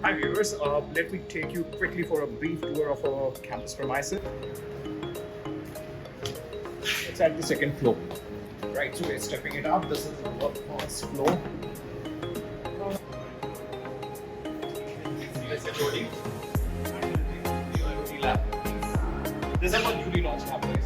Hi viewers, let me take you quickly for a brief tour of our campus premises. It's at the second floor. Right, so we're stepping it up. This is our first floor. This is our newly launched campus.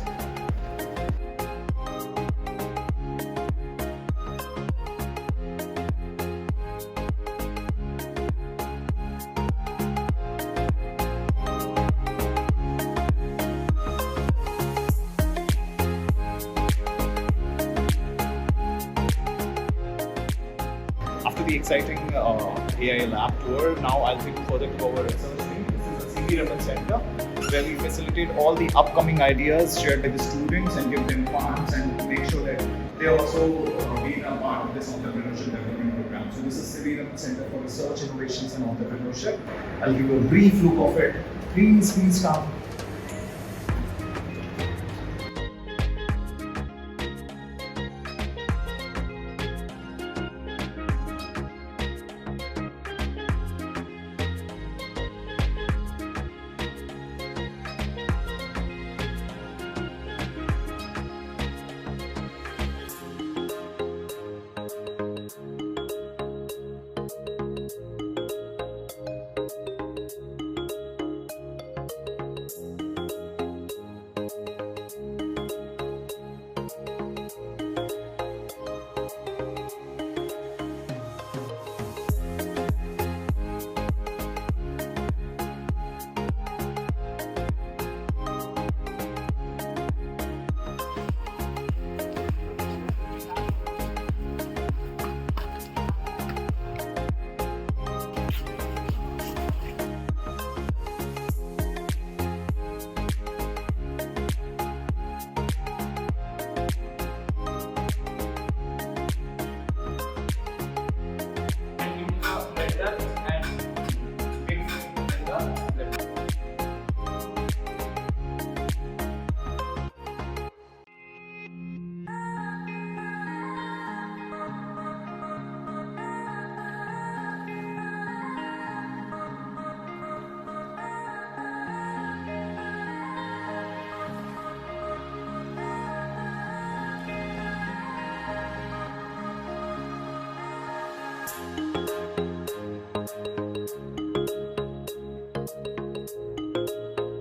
After the exciting AI lab tour, now I'll take you further to our research wing. This is the C.V. Center, where we facilitate all the upcoming ideas shared by the students and give them funds and make sure that they also being a part of this entrepreneurship development program. So this is C.V. Center for Research, Innovations and Entrepreneurship. I'll give you a brief look of it. Please come.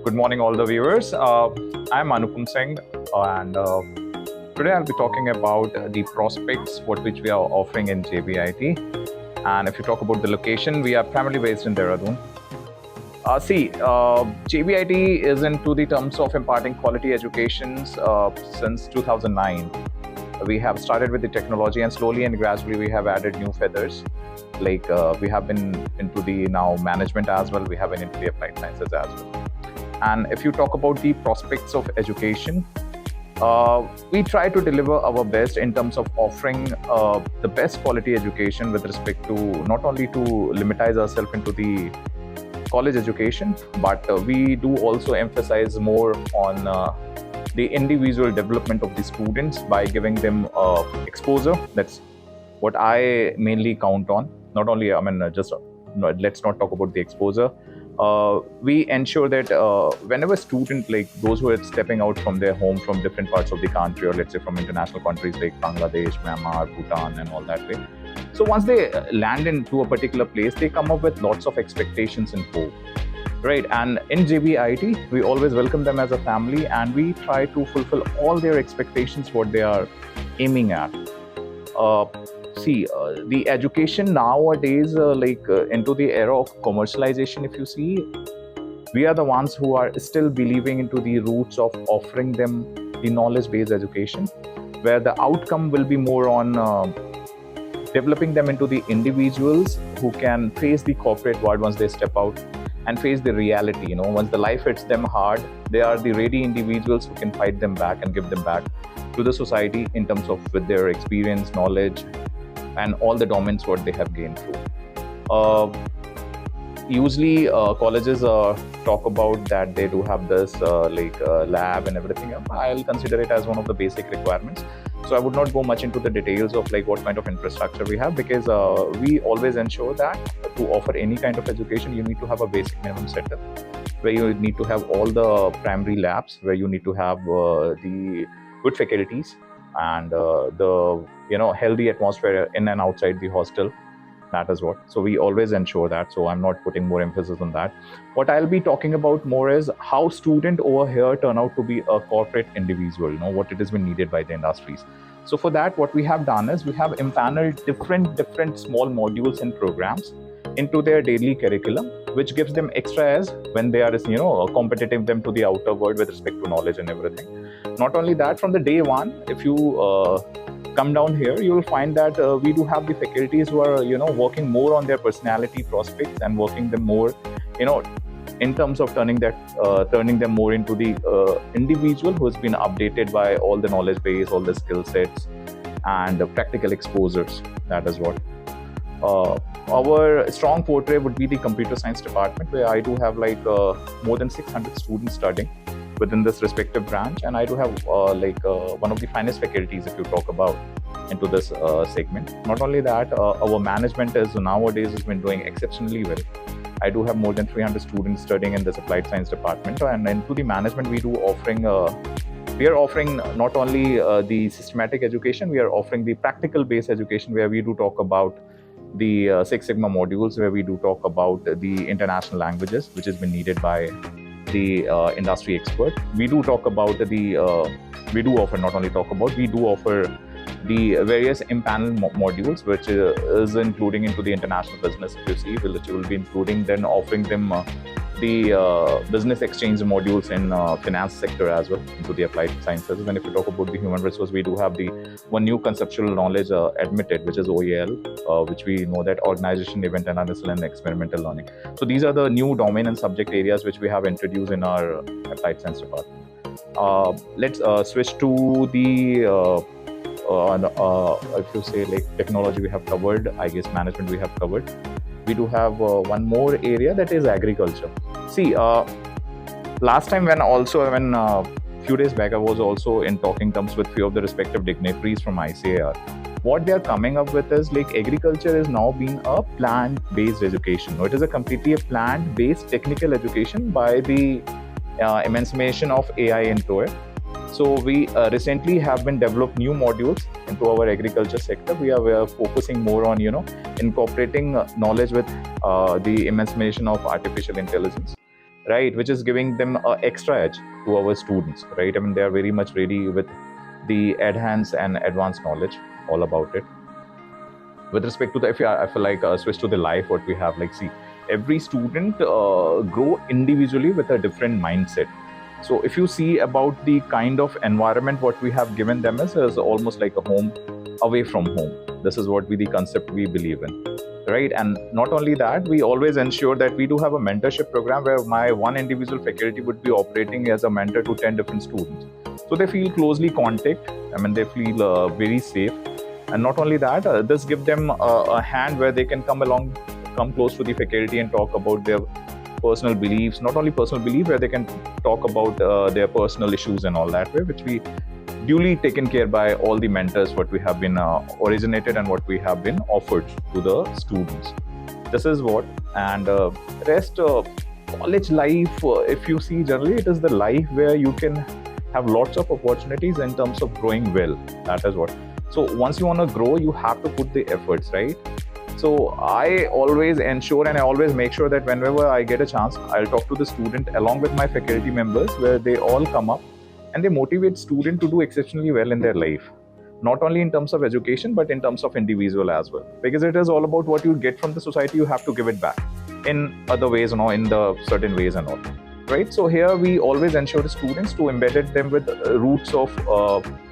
Good morning, all the viewers. I'm Anupam Singh, and today I'll be talking about the prospects for which we are offering in JBIT. And if you talk about the location, we are primarily based in Dehradun. JBIT is into the terms of imparting quality educations since 2009. We have started with the technology, and slowly and gradually we have added new feathers. Like we have been into the now management as well. We have been into the applied sciences as well. And if you talk about the prospects of education, we try to deliver our best in terms of offering the best quality education with respect to not only to limitize ourselves into the college education, but we do also emphasize more on the individual development of the students by giving them exposure. That's what I mainly count on. Not only, let's not talk about the exposure. We ensure that whenever student, like those who are stepping out from their home from different parts of the country, or let's say from international countries like Bangladesh, Myanmar, Bhutan and all that way. So once they land into a particular place, they come up with lots of expectations and hope, right? And in JBIT, we always welcome them as a family, and we try to fulfill all their expectations, what they are aiming at. The education nowadays, into the era of commercialization, if you see, we are the ones who are still believing into the roots of offering them the knowledge-based education, where the outcome will be more on developing them into the individuals who can face the corporate world once they step out and face the reality. Once the life hits them hard, they are the ready individuals who can fight them back and give them back to the society in terms of with their experience, knowledge, and all the domains what they have gained through. usually colleges talk about that they do have this lab and everything. I'll consider it as one of the basic requirements. So I would not go much into the details of like what kind of infrastructure we have, because we always ensure that to offer any kind of education, you need to have a basic minimum setup where you need to have all the primary labs, where you need to have the good faculties and the healthy atmosphere in and outside the hostel. That is what. So we always ensure that. So I'm not putting more emphasis on that. What I'll be talking about more is how student over here turn out to be a corporate individual, what it has been needed by the industries. So for that, what we have done is we have impaneled different small modules and programs into their daily curriculum, which gives them extra edge when they are, competitive them to the outer world with respect to knowledge and everything. Not only that, from the day one, if you come down here, you will find that we do have the faculties who are, working more on their personality prospects and working them more, in terms of turning them more into the individual who has been updated by all the knowledge base, all the skill sets, and practical exposures. That is what. Our strong forte would be the computer science department, where I do have more than 600 students studying within this respective branch, and I do have one of the finest faculties if you talk about into this segment. Not only that, our management nowadays has been doing exceptionally well. I do have more than 300 students studying in this applied science department, and into the management we are offering not only the systematic education, we are offering the practical based education, where we do talk about the Six Sigma modules, where we do talk about the international languages which has been needed by the industry expert. We do talk about we do offer the various impaneled modules, which is including into the international business. If you see, which will be including then offering them the business exchange modules in finance sector as well into the applied sciences. And if you talk about the human resource, we do have the one new conceptual knowledge admitted, which is OEL, which we know that organization, event analysis, and experimental learning. So these are the new domain and subject areas which we have introduced in our applied science department. Let's switch to the if you say like technology we have covered, I guess management we have covered. We do have one more area, that is agriculture. See, last time when few days back I was also in talking terms with few of the respective dignitaries from ICAR. What they are coming up with is like agriculture is now being a plant-based education. It is a completely a plant-based technical education by the emancipation of AI into it. So we recently have been developed new modules into our agriculture sector. We are focusing more on incorporating knowledge with the emancipation of artificial intelligence, right, which is giving them an extra edge to our students, right? I mean, they are very much ready with the enhanced and advanced knowledge all about it. With respect to I feel like switch to the life, what we have, like, see, every student grow individually with a different mindset. So if you see about the kind of environment what we have given them is almost like a home away from home. This is what the concept we believe in, right? And not only that, we always ensure that we do have a mentorship program where my one individual faculty would be operating as a mentor to 10 different students. So they feel closely contact. I mean, they feel very safe. And not only that, this gives them a hand where they can come close to the faculty and talk about their personal beliefs, not only personal belief, where they can talk about their personal issues and all that way, which we duly taken care by all the mentors what we have been originated and what we have been offered to the students. This is what. And rest college life, if you see generally, it is the life where you can have lots of opportunities in terms of growing well. That is what. So once you want to grow, you have to put the efforts, right? So I always ensure and I always make sure that whenever I get a chance, I'll talk to the student along with my faculty members, where they all come up and they motivate student to do exceptionally well in their life. Not only in terms of education, but in terms of individual as well. Because it is all about what you get from the society, you have to give it back in other ways, in the certain ways and all. Right? So here we always ensure the students to embed them with roots of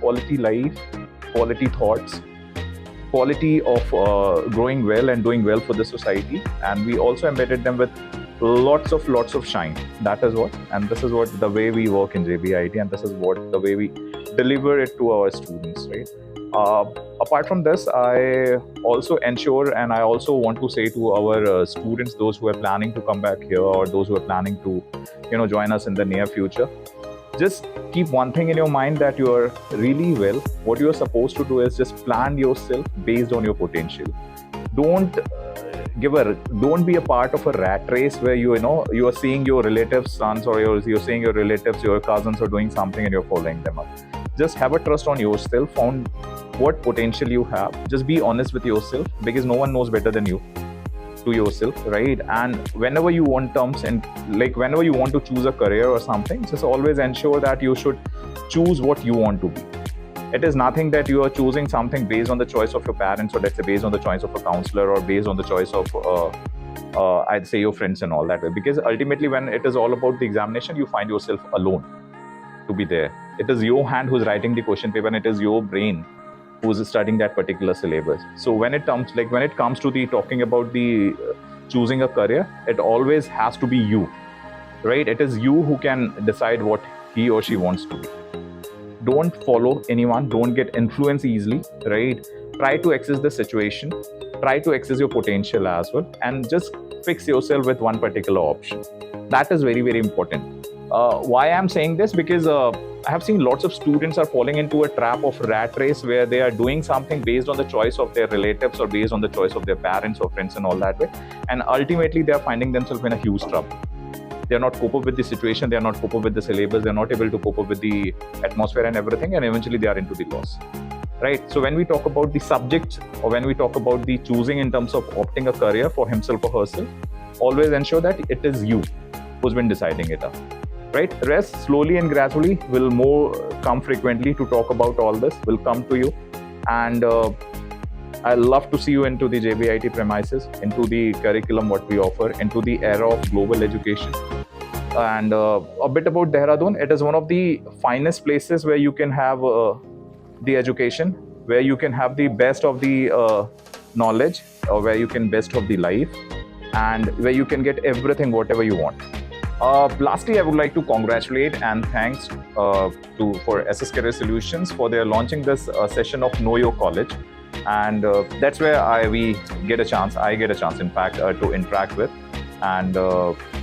quality life, quality thoughts, quality of growing well and doing well for the society. And we also embedded them with lots of shine. That is what. And this is what the way we work in JBIT, and this is what the way we deliver it to our students, right? Uh, Apart from this, I also ensure, and I also want to say to our students, those who are planning to come back here or those who are planning to, join us in the near future, just keep one thing in your mind that you are really well. What you are supposed to do is just plan yourself based on your potential. Don't don't be a part of a rat race where you are seeing your relatives' sons, or you're seeing your relatives, your cousins are doing something and you're following them up. Just have a trust on yourself, on what potential you have. Just be honest with yourself, because no one knows better than you to yourself, right? And whenever you want terms, and like whenever you want to choose a career or something, just always ensure that you should choose what you want to be. It is nothing that you are choosing something based on the choice of your parents, or let's say based on the choice of a counselor, or based on the choice of I'd say your friends and all that way. Because ultimately, when it is all about the examination, you find yourself alone to be there. It is your hand who's writing the question paper, and it is your brain who's studying that particular syllabus. So when it comes to the talking about the choosing a career, it always has to be you, right? It is you who can decide what he or she wants to be. Don't follow anyone, don't get influenced easily, right? Try to access the situation, try to access your potential as well, and just fix yourself with one particular option. That is very, very important. Why I'm saying this? Because I have seen lots of students are falling into a trap of rat race, where they are doing something based on the choice of their relatives, or based on the choice of their parents or friends and all that way, and ultimately they are finding themselves in a huge trouble. They are not cope up with the situation, they are not cope up with the syllabus, they are not able to cope up with the atmosphere and everything, and eventually they are into the loss, right? So when we talk about the subject, or when we talk about the choosing in terms of opting a career for himself or herself, always ensure that it is you who's been deciding it up, right? Rest, slowly and gradually, will more come frequently to talk about all this, will come to you. And I love to see you into the JBIT premises, into the curriculum what we offer, into the era of global education. And a bit about Dehradun, it is one of the finest places where you can have the education, where you can have the best of the knowledge, or where you can best of the life, and where you can get everything whatever you want. Lastly, I would like to congratulate and thanks for SS Career Solutions for their launching this session of Know Your College. And that's where I get a chance, in fact, to interact with. And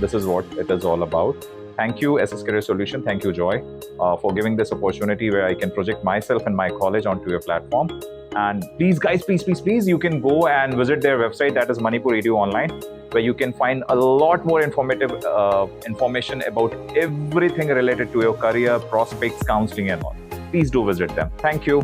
this is what it is all about. Thank you, SS Career Solution. Thank you, Joy, for giving this opportunity where I can project myself and my college onto your platform. And please, guys, please, you can go and visit their website, that is Manipur Edu Online, where you can find a lot more informative information about everything related to your career, prospects, counseling, and all. Please do visit them. Thank you.